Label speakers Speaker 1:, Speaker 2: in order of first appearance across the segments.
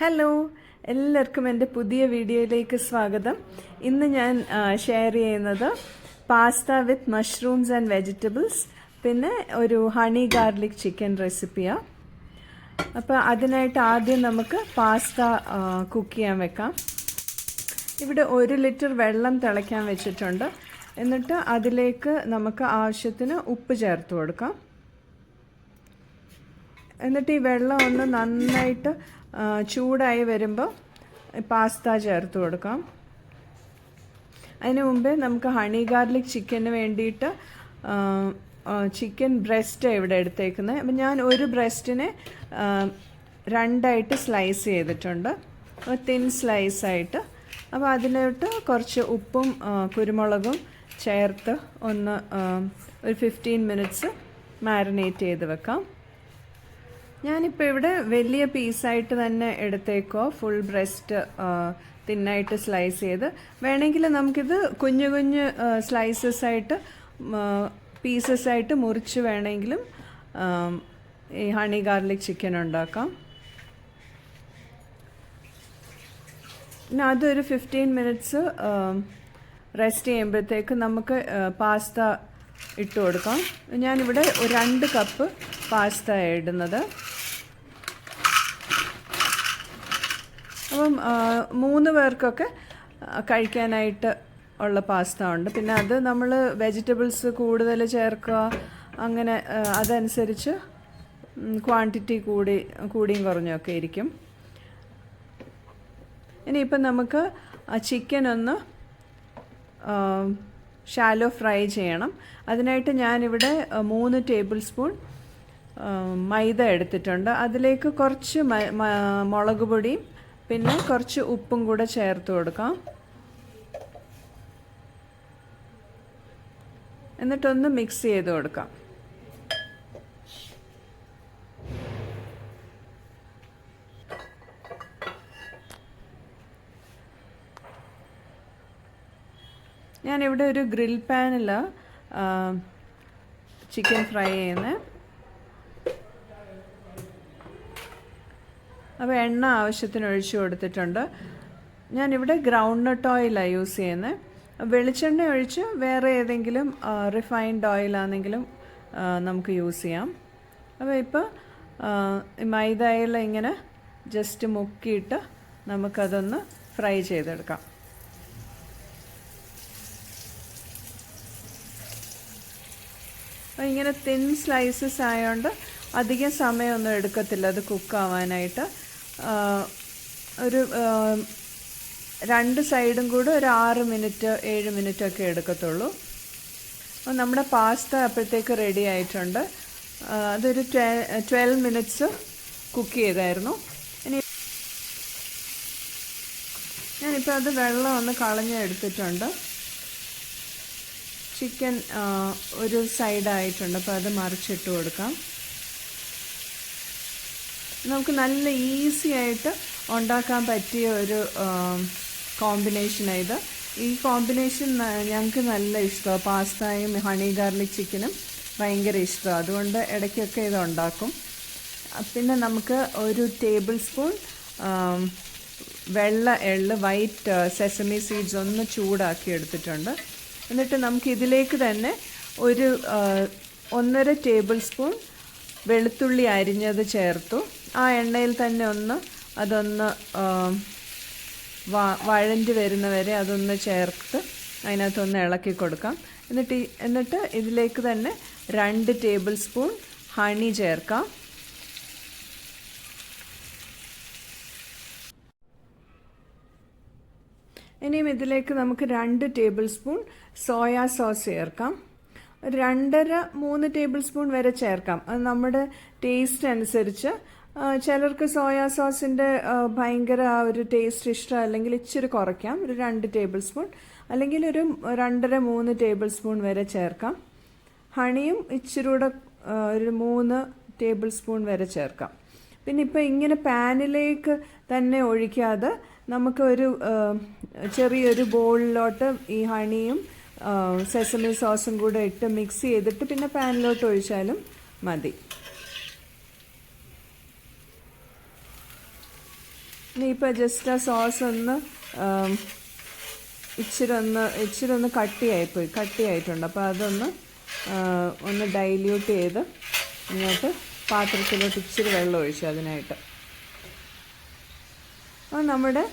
Speaker 1: Hello, എല്ലാവർക്കും എൻ്റെ പുതിയ വീഡിയോയിലേക്ക് സ്വാഗതം. ഇന്ന് ഞാൻ ഷെയർ ചെയ്യുന്നത് pasta with mushrooms and vegetables, പിന്നെ ഒരു ഹണി ഗാർലിക് ചിക്കൻ റെസിപ്പിയാണ്. അപ്പോൾ അതിനായിട്ട് ആദ്യം നമുക്ക് പാസ്ത കുക്ക് ചെയ്യാൻ വെക്കാം. ഇവിടെ 1 ലിറ്റർ വെള്ളം തിളയ്ക്കാൻ വെച്ചിട്ടുണ്ട്. എന്നിട്ട് അതിലേക്ക് നമുക്ക് ആവശ്യത്തിന് ഉപ്പ് ചേർത്ത് കൊടുക്കാം. എന്നിട്ട് ഈ വെള്ളം ഒന്ന് നന്നായിട്ട് ചൂടായി വരുമ്പോൾ പാസ്ത ചേർത്ത് കൊടുക്കാം. അതിന് മുമ്പേ നമുക്ക് ഹണി ഗാർലിക് ചിക്കന് വേണ്ടിയിട്ട് ചിക്കൻ ബ്രെസ്റ്റ് ഇവിടെ എടുത്തേക്കുന്നത്. അപ്പം ഞാൻ ഒരു ബ്രെസ്റ്റിനെ 2ആയിട്ട് സ്ലൈസ് ചെയ്തിട്ടുണ്ട്, തിൻ സ്ലൈസായിട്ട്. അപ്പോൾ അതിലോട്ട് കുറച്ച് ഉപ്പും കുരുമുളകും ചേർത്ത് ഒരു 15 മിനിറ്റ്സ് മാരിനേറ്റ് ചെയ്ത് വെക്കാം. ഞാനിപ്പോൾ ഇവിടെ വലിയ പീസായിട്ട് തന്നെ എടുത്തേക്കോ, ഫുൾ ബ്രെസ്റ്റ് തിന്നായിട്ട് സ്ലൈസ് ചെയ്ത്. വേണമെങ്കിൽ നമുക്കിത് കുഞ്ഞു കുഞ്ഞു സ്ലൈസസായിട്ട് പീസസായിട്ട് മുറിച്ച് വേണമെങ്കിലും ഈ ഹണി ഗാർലിക് ചിക്കൻ ഉണ്ടാക്കാം. പിന്നെ അതൊരു 15 മിനിറ്റ്സ് റെസ്റ്റ് ചെയ്യുമ്പോഴത്തേക്ക് നമുക്ക് പാസ്ത ഇട്ട് കൊടുക്കാം. ഞാനിവിടെ 2 കപ്പ് പാസ്ത ഇടുന്നത്. അപ്പം 3 പേർക്കൊക്കെ കഴിക്കാനായിട്ട് ഉള്ള പാസ്ത ഉണ്ട്. പിന്നെ അത് നമ്മൾ വെജിറ്റബിൾസ് കൂടുതൽ ചേർക്കുക, അങ്ങനെ അതനുസരിച്ച് ക്വാണ്ടിറ്റി കൂടിയും കുറഞ്ഞൊക്കെ ഇരിക്കും. ഇനിയിപ്പം നമുക്ക് ചിക്കൻ ഒന്ന് ഷാലോ ഫ്രൈ ചെയ്യണം. അതിനായിട്ട് ഞാനിവിടെ 3 ടേബിൾ സ്പൂൺ മൈദ എടുത്തിട്ടുണ്ട്. അതിലേക്ക് കുറച്ച് മുളക് പൊടിയും പിന്നെ കുറച്ച് ഉപ്പും കൂടെ ചേർത്ത് കൊടുക്കാം. എന്നിട്ടൊന്ന് മിക്സ് ചെയ്ത് കൊടുക്കാം. ഞാനിവിടെ ഒരു ഗ്രിൽ പാനിൽ ചിക്കൻ ഫ്രൈ ചെയ്യുന്നത്. അപ്പോൾ എണ്ണ ആവശ്യത്തിന് ഒഴിച്ചു കൊടുത്തിട്ടുണ്ട്. ഞാനിവിടെ ഗ്രൗണ്ട് നട്ട് ഓയിലാണ് യൂസ് ചെയ്യുന്നത്. വെളിച്ചെണ്ണ ഒഴിച്ച് വേറെ ഏതെങ്കിലും റിഫൈൻഡ് ഓയിലാണെങ്കിലും നമുക്ക് യൂസ് ചെയ്യാം. അപ്പോൾ ഇപ്പോൾ മൈദയിൽ ഇങ്ങനെ ജസ്റ്റ് മുക്കിയിട്ട് നമുക്കതൊന്ന് ഫ്രൈ ചെയ്തെടുക്കാം. അപ്പോൾ ഇങ്ങനെ തിൻ സ്ലൈസസ് ആയതുകൊണ്ട് അധികം സമയമൊന്നും എടുക്കത്തില്ല അത് കുക്കാവാനായിട്ട്. ഒരു 2 സൈഡും കൂടെ ഒരു 6 മിനിറ്റ് 7 മിനിറ്റൊക്കെ എടുക്കത്തുള്ളൂ. അപ്പോൾ നമ്മുടെ പാസ്ത അപ്പോഴത്തേക്ക് റെഡി ആയിട്ടുണ്ട്. അതൊരു 12 മിനിറ്റ്സ് കുക്ക് ചെയ്തായിരുന്നു. ഞാനിപ്പോൾ അത് വെള്ളം ഒന്ന് കളഞ്ഞെടുത്തിട്ടുണ്ട്. ചിക്കൻ ഒരു സൈഡായിട്ടുണ്ട്, അപ്പോൾ അത് മറിച്ചിട്ട് കൊടുക്കാം. നമുക്ക് നല്ല ഈസി ആയിട്ട് ഉണ്ടാക്കാൻ പറ്റിയ ഒരു കോമ്പിനേഷനാണ് ഇത്. ഈ കോമ്പിനേഷൻ ഞങ്ങൾക്ക് നല്ല ഇഷ്ടമാണ്. പാസ്തയും ഹണി ഗാർലിക് ചിക്കനും ഭയങ്കര ഇഷ്ടമാണ്. അതുകൊണ്ട് ഇടയ്ക്കൊക്കെ ഇത് ഉണ്ടാക്കും. പിന്നെ നമുക്ക് ഒരു ടേബിൾ സ്പൂൺ വെള്ള എള്ള്, വൈറ്റ് സെസമി സീഡ്സ് ഒന്ന് ചൂടാക്കി എടുത്തിട്ടുണ്ട്. എന്നിട്ട് നമുക്ക് ഇതിലേക്ക് തന്നെ ഒരു 1.5 ടേബിൾ സ്പൂൺ വെളുത്തുള്ളി അരിഞ്ഞത് ചേർത്തു. ആ എണ്ണയിൽ തന്നെ അതൊന്ന് വഴഞ്ഞ് വരുന്നവരെ അതൊന്ന് ചേർത്ത് അതിനകത്തൊന്ന് ഇളക്കി കൊടുക്കാം. എന്നിട്ട് ഇതിലേക്ക് തന്നെ 2 ടേബിൾ സ്പൂൺ ഹണി ചേർക്കാം. ഇനിയും ഇതിലേക്ക് നമുക്ക് 2 ടേബിൾ സ്പൂൺ സോയാ സോസ് ചേർക്കാം. 2.5-3 ടേബിൾ സ്പൂൺ വരെ ചേർക്കാം. അത് നമ്മുടെ ടേസ്റ്റ് അനുസരിച്ച്. ചിലർക്ക് സോയാ സോസിൻ്റെ ഭയങ്കര ആ ഒരു ടേസ്റ്റ് ഇഷ്ടം, അല്ലെങ്കിൽ ഇച്ചിരി കുറയ്ക്കാം. ഒരു 2 ടേബിൾ സ്പൂൺ അല്ലെങ്കിൽ ഒരു 2.5-3 ടേബിൾ സ്പൂൺ വരെ ചേർക്കാം. ഹണിയും ഇച്ചിരി കൂടെ ഒരു 3 ടേബിൾ സ്പൂൺ വരെ ചേർക്കാം. പിന്നെ ഇപ്പോൾ ഇങ്ങനെ പാനിലേക്ക് തന്നെ ഒഴിക്കാതെ നമുക്ക് ചെറിയൊരു ബൗളിലോട്ട് ഈ ഹണിയും സെസമി സോസും കൂടെ ഇട്ട് മിക്സ് ചെയ്തിട്ട് പിന്നെ പാനിലോട്ട് ഒഴിച്ചാലും മതി. ഇനിയിപ്പോൾ ജസ്റ്റ് ആ സോസ് ഒന്ന് ഇച്ചിരി ഒന്ന് കട്ടിയായിട്ടുണ്ട്. അപ്പോൾ അതൊന്ന് ഒന്ന് ഡൈല്യൂട്ട് ചെയ്ത് ഇങ്ങോട്ട് പാത്രത്തിലോട്ട് ഇച്ചിരി വെള്ളം ഒഴിച്ചു അതിനായിട്ട്. അപ്പോൾ നമ്മുടെ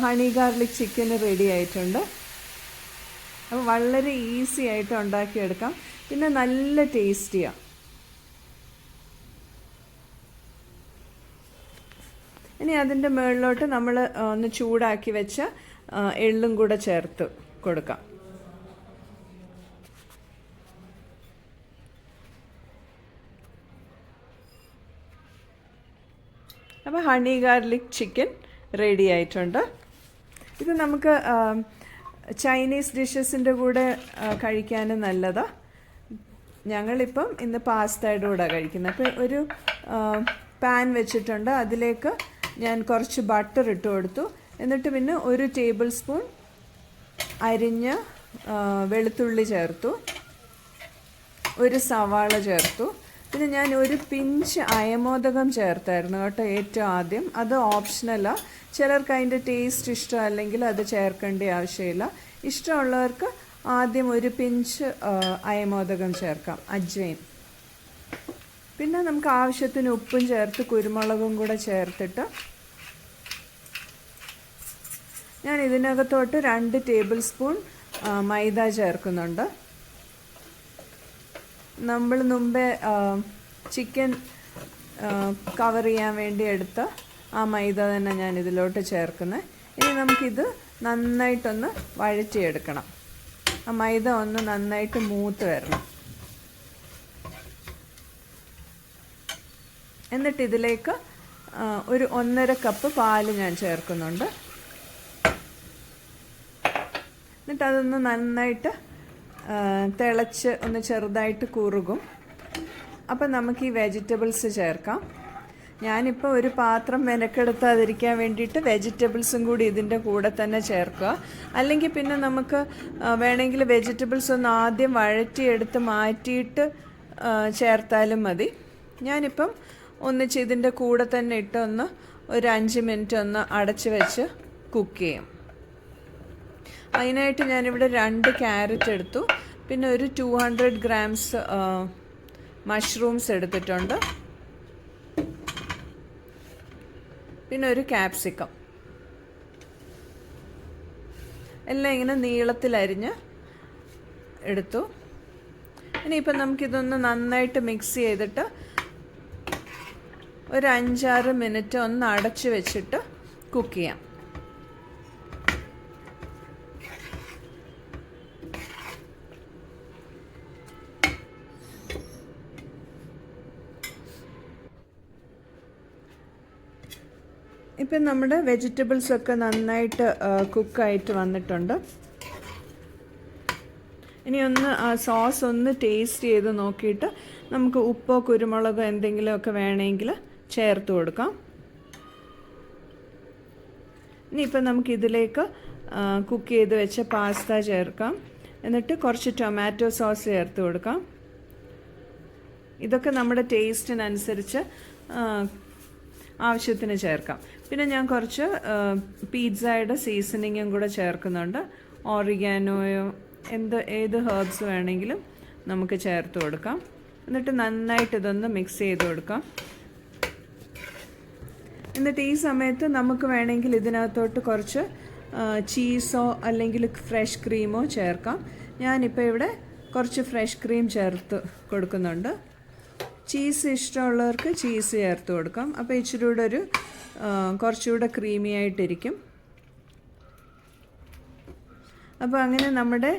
Speaker 1: ഹണി ഗാർലിക് ചിക്കൻ റെഡി ആയിട്ടുണ്ട്. അപ്പോൾ വളരെ ഈസി ആയിട്ട് ഉണ്ടാക്കിയെടുക്കാം, പിന്നെ നല്ല ടേസ്റ്റിയാണ്. ഇനി അതിൻ്റെ മുകളിലോട്ട് നമ്മൾ ഒന്ന് ചൂടാക്കി വെച്ച എള്ളും കൂടെ ചേർത്ത് കൊടുക്കാം. അപ്പോൾ ഹണി ഗാർലിക് ചിക്കൻ റെഡി ആയിട്ടുണ്ട്. ഇത് നമുക്ക് ചൈനീസ് ഡിഷസിൻ്റെ കൂടെ കഴിക്കാനും നല്ലതാണ്. ഞങ്ങളിപ്പം ഇന്ന് പാസ്തയുടെ കൂടെ കഴിക്കുന്നത്. അപ്പോൾ ഒരു പാൻ വെച്ചിട്ടുണ്ട്, അതിലേക്ക് ഞാൻ കുറച്ച് ബട്ടർ ഇട്ട് കൊടുത്തു. എന്നിട്ട് പിന്നെ 1 ടേബിൾ സ്പൂൺ അരിഞ്ഞ വെളുത്തുള്ളി ചേർത്തു, 1 സവാള ചേർത്തു. പിന്നെ ഞാൻ 1 പിഞ്ച് അയമോദകം ചേർത്തായിരുന്നു കേട്ടോ ഏറ്റവും ആദ്യം. അത് ഓപ്ഷണലാണ്, ചിലർക്ക് അതിൻ്റെ ടേസ്റ്റ് ഇഷ്ടമല്ലെങ്കിൽ അത് ചേർക്കേണ്ട ആവശ്യമില്ല. ഇഷ്ടമുള്ളവർക്ക് ആദ്യം 1 പിഞ്ച് അയമോദകം ചേർക്കാം, അജ്വൈൻ. പിന്നെ നമുക്ക് ആവശ്യത്തിന് ഉപ്പും ചേർത്ത് കുരുമുളകും കൂടെ ചേർത്തിട്ട് ഞാൻ ഇതിനകത്തോട്ട് 2 ടേബിൾ സ്പൂൺ മൈദ ചേർക്കുന്നുണ്ട്. നമ്മൾ മുമ്പേ ചിക്കൻ കവർ ചെയ്യാൻ വേണ്ടി എടുത്ത ആ മൈദ തന്നെ ഞാൻ ഇതിലോട്ട് ചേർക്കുന്നത്. ഇനി നമുക്കിത് നന്നായിട്ടൊന്ന് വഴറ്റിയെടുക്കണം. ആ മൈദ ഒന്ന് നന്നായിട്ട് മൂത്ത് വരണം. എന്നിട്ട് ഇതിലേക്ക് ഒരു 1.5 കപ്പ് പാല് ഞാൻ ചേർക്കുന്നുണ്ട്. എന്നിട്ട് അതൊന്ന് നന്നായിട്ട് തിളച്ച് ഒന്ന് ചെറുതായിട്ട് കുറുകും. അപ്പം നമുക്ക് ഈ വെജിറ്റബിൾസ് ചേർക്കാം. ഞാനിപ്പോൾ ഒരു പാത്രം മെനക്കെടുത്താതിരിക്കാൻ വേണ്ടിയിട്ട് വെജിറ്റബിൾസും കൂടി ഇതിൻ്റെ കൂടെ തന്നെ ചേർക്കുക. അല്ലെങ്കിൽ പിന്നെ നമുക്ക് വേണമെങ്കിൽ വെജിറ്റബിൾസ് ഒന്ന് ആദ്യം വഴറ്റിയെടുത്ത് മാറ്റിയിട്ട് ചേർത്താലും മതി. ഞാനിപ്പം ഒന്നിച്ച് ഇതിൻ്റെ കൂടെ തന്നെ ഇട്ട് ഒരു 5 മിനിറ്റ് ഒന്ന് അടച്ച് വെച്ച് കുക്ക് ചെയ്യും. അതിനായിട്ട് ഞാനിവിടെ 2 ക്യാരറ്റ് എടുത്തു, പിന്നെ ഒരു 200 ഗ്രാംസ് മഷ്റൂംസ് എടുത്തിട്ടുണ്ട്, പിന്നെ ഒരു ക്യാപ്സിക്കം. എല്ലാം ഇങ്ങനെ നീളത്തിലരിഞ്ഞ് എടുത്തു. ഇനിയിപ്പം നമുക്കിതൊന്ന് നന്നായിട്ട് മിക്സ് ചെയ്തിട്ട് ഒരു 5-6 മിനിറ്റ് ഒന്ന് അടച്ച് വെച്ചിട്ട് കുക്ക് ചെയ്യാം. ഇപ്പം നമ്മുടെ വെജിറ്റബിൾസൊക്കെ നന്നായിട്ട് കുക്കായിട്ട് വന്നിട്ടുണ്ട്. ഇനി ഒന്ന് ആ സോസ് ഒന്ന് ടേസ്റ്റ് ചെയ്ത് നോക്കിയിട്ട് നമുക്ക് ഉപ്പോ കുരുമുളകോ എന്തെങ്കിലുമൊക്കെ വേണമെങ്കിൽ ചേർത്ത് കൊടുക്കാം. ഇനിയിപ്പം നമുക്കിതിലേക്ക് കുക്ക് ചെയ്ത് വെച്ച പാസ്ത ചേർക്കാം. എന്നിട്ട് കുറച്ച് ടൊമാറ്റോ സോസ് ചേർത്ത് കൊടുക്കാം. ഇതൊക്കെ നമ്മുടെ ടേസ്റ്റിനനുസരിച്ച് ആവശ്യത്തിന് ചേർക്കാം. പിന്നെ ഞാൻ കുറച്ച് പിസ്സയുടെ സീസണിങ്ങും കൂടെ ചേർക്കുന്നുണ്ട്. ഓറിഗാനോയോ ഏത് ഹെർബ്സ് വേണമെങ്കിലും നമുക്ക് ചേർത്ത് കൊടുക്കാം. എന്നിട്ട് നന്നായിട്ട് ഇതൊന്ന് മിക്സ് ചെയ്ത് കൊടുക്കാം. എന്നിട്ട് ഈ സമയത്ത് നമുക്ക് വേണമെങ്കിൽ ഇതിനകത്തോട്ട് കുറച്ച് ചീസോ അല്ലെങ്കിൽ ഫ്രഷ് ക്രീമോ ചേർക്കാം. ഞാനിപ്പോൾ ഇവിടെ കുറച്ച് ഫ്രഷ് ക്രീം ചേർത്ത് കൊടുക്കുന്നുണ്ട്. ചീസ് ഇഷ്ടമുള്ളവർക്ക് ചീസ് ചേർത്ത് കൊടുക്കാം. അപ്പോൾ ഇച്ചിരി കൂടെ കുറച്ചുകൂടെ ക്രീമി ആയിട്ടിരിക്കും. അപ്പോൾ അങ്ങനെ നമ്മുടെ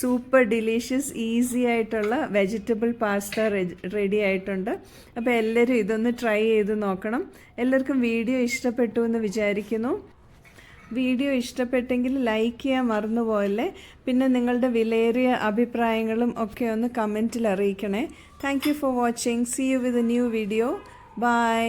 Speaker 1: സൂപ്പർ ഡിലീഷ്യസ് ഈസി ആയിട്ടുള്ള വെജിറ്റബിൾ പാസ്ത റെഡി ആയിട്ടുണ്ട്. അപ്പോൾ എല്ലാവരും ഇതൊന്ന് ട്രൈ ചെയ്ത് നോക്കണം. എല്ലാവർക്കും വീഡിയോ ഇഷ്ടപ്പെട്ടു എന്ന് വിചാരിക്കുന്നു. വീഡിയോ ഇഷ്ടപ്പെട്ടെങ്കിൽ ലൈക്ക് ചെയ്യാൻ മറന്നുപോകല്ലേ. പിന്നെ നിങ്ങളുടെ വിലയേറിയ അഭിപ്രായങ്ങളും ഒക്കെ ഒന്ന് കമൻറ്റിൽ അറിയിക്കണേ. Thank you for watching. See you with a new video. By.